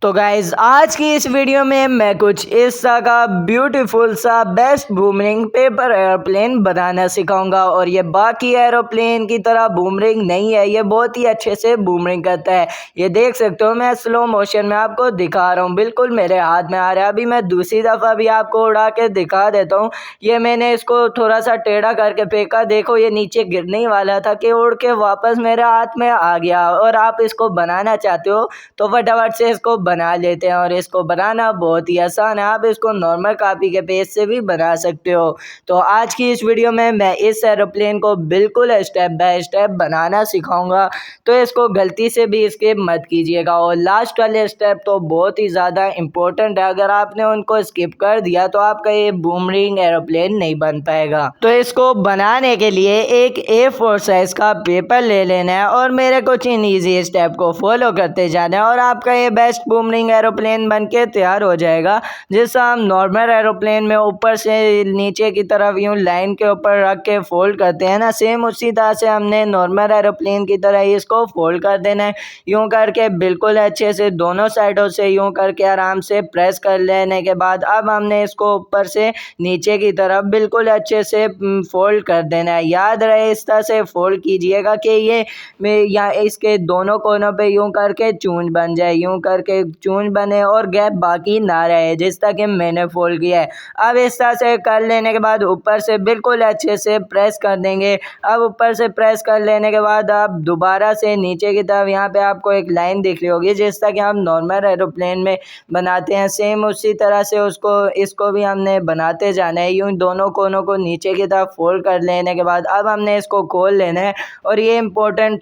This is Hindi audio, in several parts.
तो गाइज आज की इस वीडियो में मैं कुछ इस तरह का ब्यूटीफुल सा बेस्ट बूमरिंग पेपर एरोप्लेन बनाना सिखाऊंगा। और ये बाकी एरोप्लेन की तरह बूमरिंग नहीं है, ये बहुत ही अच्छे से बूमरिंग करता है। ये देख सकते हो, मैं स्लो मोशन में आपको दिखा रहा हूँ, बिल्कुल मेरे हाथ में आ रहा है। अभी मैं दूसरी दफ़ा भी आपको उड़ा के दिखा देता हूँ। ये मैंने इसको थोड़ा सा टेढ़ा करके फेंका, देखो ये नीचे गिरने ही वाला था कि उड़ के वापस मेरे हाथ में आ गया। और आप इसको बनाना चाहते हो तो फटाफट से इसको बना लेते हैं। और इसको बनाना बहुत ही आसान है, आप इसको नॉर्मल कॉपी के पेज से भी बना सकते हो। तो आज की इस वीडियो में मैं इस एरोप्लेन को बिल्कुल स्टेप बाय स्टेप बनाना सिखाऊंगा, तो इसको गलती से भी स्किप मत कीजिएगा। और लास्ट वाले स्टेप तो बहुत ही ज़्यादा इम्पोर्टेंट है, अगर आपने उनको स्किप कर दिया तो आपका ये बूमरिंग एरोप्लेन नहीं बन पाएगा। तो इसको बनाने के लिए एक A4 साइज का पेपर ले लेना है और मेरे कुछ इन ईजी स्टेप को फॉलो करते जाना है और आपका ये बेस्ट बूमरिंग एरोप्लेन बनके तैयार हो जाएगा। जिससे हम नॉर्मल एरोप्लेन में ऊपर से नीचे की तरफ यूं लाइन के ऊपर रख के फोल्ड करते हैं ना, सेम उसी तरह से हमने नॉर्मल एरोप्लेन की तरह ही इसको फोल्ड कर देना है। यूं करके बिल्कुल अच्छे से दोनों साइडों से यूं करके आराम से प्रेस कर लेने के बाद अब हमने इसको ऊपर से नीचे की तरफ बिल्कुल अच्छे से फोल्ड कर देना है। याद रहे इस तरह से फोल्ड कीजिएगा कि ये या इसके दोनों कोनों पे यूं करके चूंज बन जाए, यूं करके चूंज बने और गैप बाकी ना रहे, जिस तरह कि मैंने फोल्ड किया है। अब इस तरह से कर लेने के बाद ऊपर से बिल्कुल अच्छे से प्रेस कर देंगे। अब ऊपर से प्रेस कर लेने के बाद आप दोबारा से नीचे की तरफ यहाँ पे आपको एक लाइन दिख रही होगी, जिस तरह कि हम नॉर्मल एरोप्लेन में बनाते हैं, सेम उसी तरह से इसको भी हमने बनाते जाना है। यूं दोनों कोनों को नीचे की तरफ फोल्ड कर लेने के बाद अब हमने इसको खोल लेना है। और ये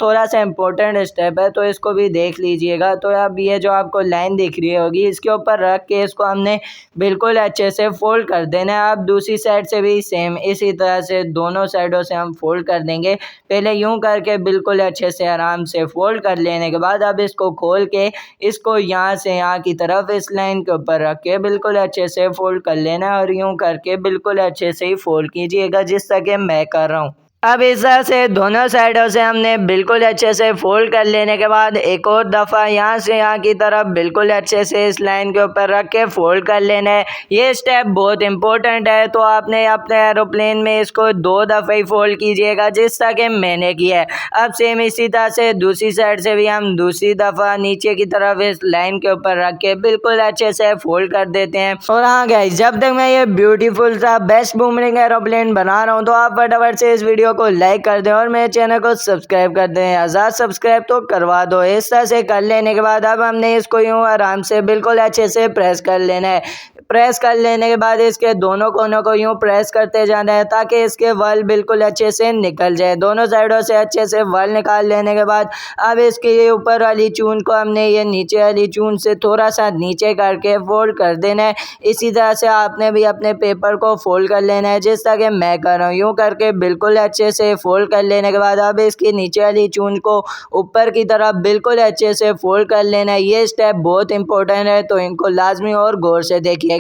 थोड़ा सा इम्पोर्टेंट स्टेप है, तो इसको भी देख लीजिएगा। तो अब ये जो आपको लाइन दिख रही होगी, इसके ऊपर रख के इसको हमने बिल्कुल अच्छे से फोल्ड कर देना है। अब दूसरी साइड से भी सेम इसी तरह से दोनों साइडों से हम फोल्ड कर देंगे। पहले यूं करके बिल्कुल अच्छे से आराम से फोल्ड कर लेने के बाद अब इसको खोल के इसको यहाँ से यहाँ की तरफ इस लाइन के ऊपर रख के बिल्कुल अच्छे से फोल्ड कर लेना है। और यूं करके बिल्कुल अच्छे से ही फोल्ड कीजिएगा, जिस तरह के मैं कर रहा हूँ। अब इस तरह से दोनों साइडों से हमने बिल्कुल अच्छे से फोल्ड कर लेने के बाद एक और दफ़ा यहाँ से यहाँ की तरफ बिल्कुल अच्छे से इस लाइन के ऊपर रख के फोल्ड कर लेना है। ये स्टेप बहुत इंपॉर्टेंट है, तो आपने अपने एरोप्लेन में इसको 2 दफ़ा ही फोल्ड कीजिएगा, जिस तरह के मैंने किया है। अब सेम इसी तरह से दूसरी साइड से भी हम दूसरी दफ़ा नीचे की तरफ इस लाइन के ऊपर रख के बिल्कुल अच्छे से फोल्ड कर देते हैं। और हाँ गाइस, जब तक मैं ये ब्यूटीफुल सा बेस्ट बूमरिंग एरोप्लेन बना रहा हूँ तो आप फटाफट से इस वीडियो को लाइक कर दें और मेरे चैनल को सब्सक्राइब कर दें। 1000 सब्सक्राइब तो करवा दो। इस तरह से कर लेने के बाद अब हमने इसको यूं आराम से बिल्कुल अच्छे से प्रेस कर लेना है। प्रेस कर लेने के बाद इसके दोनों कोनों को यूं प्रेस करते जाना है ताकि इसके वल बिल्कुल अच्छे से निकल जाए। दोनों साइडों से अच्छे से वल निकाल लेने के बाद अब इसके ये ऊपर वाली चून को हमने ये नीचे वाली चून से थोड़ा सा नीचे करके फोल्ड कर देना है। इसी तरह से आपने भी अपने पेपर को फोल्ड कर लेना है, जिस तरह के मैं कर रहा हूँ। यूं करके बिल्कुल अच्छे से फोल्ड कर लेने के बाद अब इसकी नीचे वाली चून को ऊपर की तरफ बिल्कुल अच्छे से फोल्ड कर लेना है। ये स्टेप बहुत इंपॉर्टेंट है, तो इनको लाजमी और गौर से देखिएगा।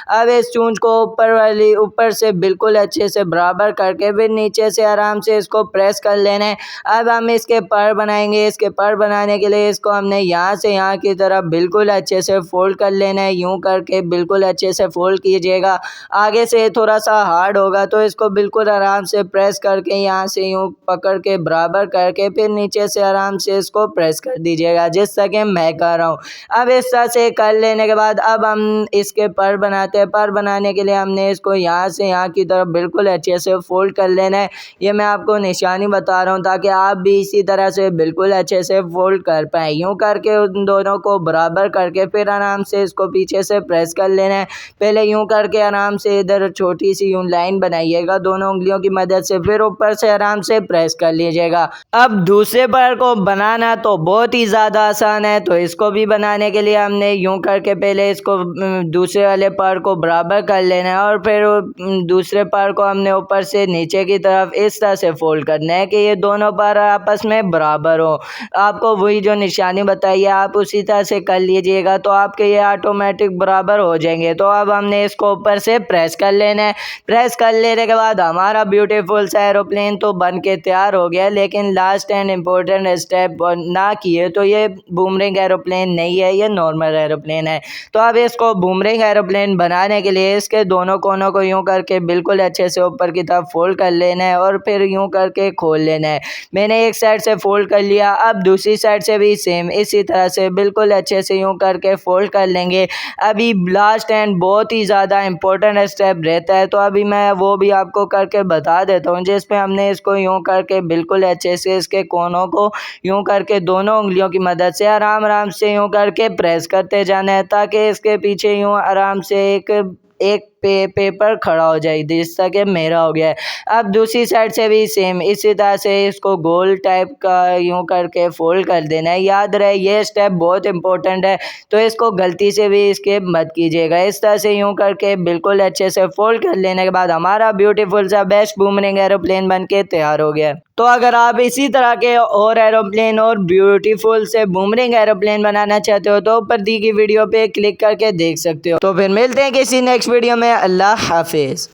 अब इस चूंज को ऊपर से बिल्कुल अच्छे से बराबर करके फिर नीचे से आराम से इसको प्रेस कर लेना है। अब हम इसके पर बनाएंगे। इसके पर बनाने के लिए इसको हमने यहाँ से यहाँ की तरफ बिल्कुल अच्छे से फोल्ड कर लेना है। यूं करके बिल्कुल अच्छे से फोल्ड कीजिएगा। आगे से थोड़ा सा हार्ड होगा तो इसको बिल्कुल आराम से प्रेस करके यहाँ से यूं पकड़ के बराबर करके फिर नीचे से आराम से इसको प्रेस कर दीजिएगा, जिस तरह के मैं कर रहा हूँ। अब इस तरह से कर लेने के बाद अब हम इसके पर बनाते हैं। पर बनाने के लिए हमने इसको यहाँ से यहाँ की तरफ बिल्कुल अच्छे से फोल्ड कर लेना है। ये मैं आपको निशानी बता रहा हूँ ताकि आप भी इसी तरह से बिल्कुल अच्छे से फोल्ड कर पाएँ। यूं करके उन दोनों को बराबर करके फिर आराम से इसको पीछे से प्रेस कर लेना है। पहले यूं करके आराम से इधर छोटी सी यूं लाइन बनाइएगा दोनों उंगलियों की मदद से, फिर ऊपर से आराम से प्रेस कर लीजिएगा। अब दूसरे पर को बनाना तो बहुत ही ज़्यादा आसान है, तो इसको भी बनाने के लिए हमने यूं करके पहले इसको दूसरे वाले पार्ट को बराबर कर लेना है और फिर दूसरे पार्ट को हमने ऊपर से नीचे की तरफ इस तरह से फोल्ड करना है कि ये दोनों पार्ट आपस में बराबर हो। आपको वही जो निशानी बताई है आप उसी तरह से कर लीजिएगा तो आपके ये ऑटोमेटिक बराबर हो जाएंगे। तो अब हमने इसको ऊपर से प्रेस कर लेना है। प्रेस कर लेने के बाद हमारा ब्यूटीफुल सा एरोप्लेन तो बन के तैयार हो गया, लेकिन लास्ट एंड इम्पोर्टेंट स्टेप ना किए तो ये बूमरिंग एरोप्लेन नहीं है, ये नॉर्मल एरोप्लेन है। तो अब इसको बूमरिंग एरोप्लेन बनाने के लिए इसके दोनों कोनों को यूं करके बिल्कुल अच्छे से ऊपर की तरफ फोल्ड कर लेना है और फिर यूं करके खोल लेना है। मैंने एक साइड से फोल्ड कर लिया, अब दूसरी साइड से भी सेम इसी तरह से बिल्कुल अच्छे से यूं करके फोल्ड कर लेंगे। अभी लास्ट एंड बहुत ही ज़्यादा इम्पोर्टेंट स्टेप रहता है, तो अभी मैं वो भी आपको करके बता देता हूँ, जिसमें हमने इसको यूं करके बिल्कुल अच्छे से इसके कोनों को यूं करके दोनों उंगलियों की मदद से आराम आराम से यूं करके प्रेस करते जाना है, ताकि इसके पीछे यूं आराम से एक पेपर खड़ा हो जाए, जिस तरह कि मेरा हो गया है। अब दूसरी साइड से भी सेम इसी तरह से इसको गोल टाइप का यूं करके फोल्ड कर देना है। याद रहे ये स्टेप बहुत इंपॉर्टेंट है, तो इसको गलती से भी स्किप मत कीजिएगा। इस तरह से यूं करके बिल्कुल अच्छे से फोल्ड कर लेने के बाद हमारा ब्यूटीफुल सा बेस्ट बूमरिंग एरोप्लेन बन के तैयार हो गया। तो अगर आप इसी तरह के और एरोप्लेन और ब्यूटीफुल से बूमरिंग एरोप्लेन बनाना चाहते हो तो ऊपर दी गई वीडियो पे क्लिक करके देख सकते हो। तो फिर मिलते हैं किसी नेक्स्ट वीडियो में। अल्लाह हाफिज़।